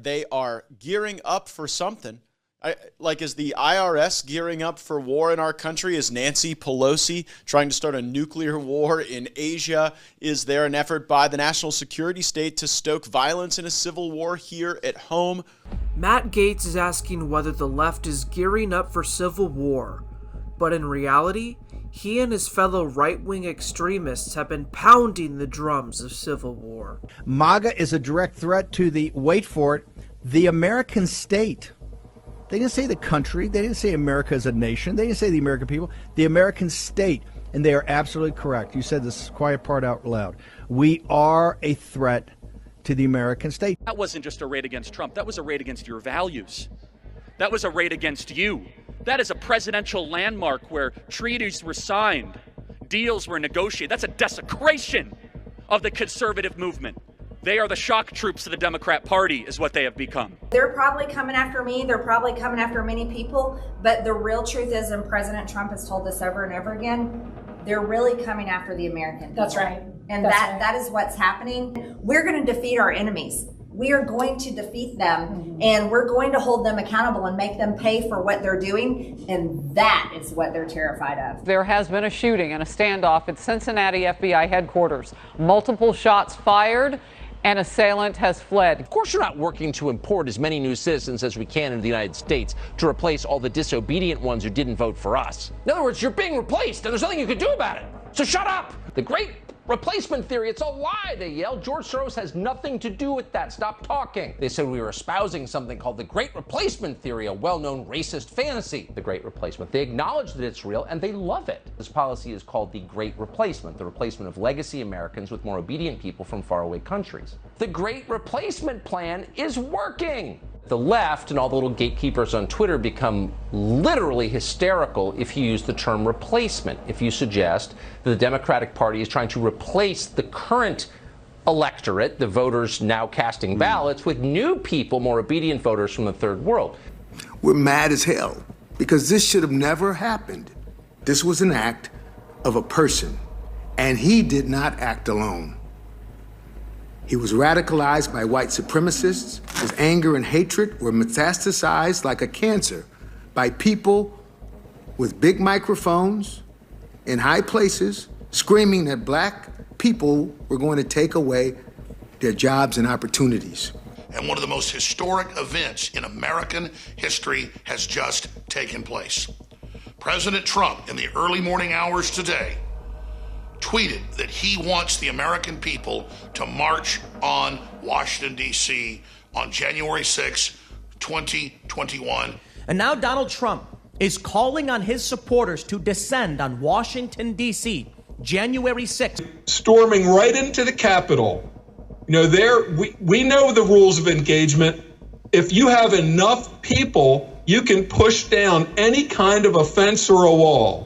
they are gearing up for something. Is the IRS gearing up for war in our country? Is Nancy Pelosi trying to start a nuclear war in Asia? Is there an effort by the national security state to stoke violence in a civil war here at home? Matt Gaetz is asking whether the left is gearing up for civil war, but in reality, he and his fellow right-wing extremists have been pounding the drums of civil war. MAGA is a direct threat to wait for it, the American state. They didn't say the country. They didn't say America as a nation. They didn't say the American people. The American state. And they are absolutely correct. You said this quiet part out loud. We are a threat to the American state. That wasn't just a raid against Trump. That was a raid against your values. That was a raid against you. That is a presidential landmark where treaties were signed, deals were negotiated. That's a desecration of the conservative movement. They are the shock troops of the Democrat Party, is what they have become. They're probably coming after me. They're probably coming after many people. But the real truth is, and President Trump has told us over and over again, they're really coming after the American people. That's right. And that is what's happening. We're going to defeat our enemies. We are going to defeat them, and we're going to hold them accountable and make them pay for what they're doing, and that is what they're terrified of. There has been a shooting and a standoff at Cincinnati FBI headquarters. Multiple shots fired. An assailant has fled. Of course, you're not working to import as many new citizens as we can into the United States to replace all the disobedient ones who didn't vote for us. In other words, you're being replaced, and there's nothing you can do about it. So shut up. The great replacement theory, it's a lie, they yelled. George Soros has nothing to do with that. Stop talking. They said we were espousing something called the Great Replacement Theory, a well-known racist fantasy. The Great Replacement. They acknowledge that it's real, and they love it. This policy is called the Great Replacement, the replacement of legacy Americans with more obedient people from faraway countries. The Great Replacement plan is working. The left and all the little gatekeepers on Twitter become literally hysterical if you use the term replacement, if you suggest that the Democratic Party is trying to replace the current electorate, the voters now casting ballots, with new people, more obedient voters from the third world. We're mad as hell because this should have never happened. This was an act of a person, and he did not act alone. He was radicalized by white supremacists. His anger and hatred were metastasized like a cancer by people with big microphones in high places screaming that black people were going to take away their jobs and opportunities. And one of the most historic events in American history has just taken place. President Trump, in the early morning hours today, tweeted that he wants the American people to march on Washington, D.C. on January 6, 2021. And now Donald Trump is calling on his supporters to descend on Washington, D.C., January 6th. Storming right into the Capitol. You know, we know the rules of engagement. If you have enough people, you can push down any kind of a fence or a wall.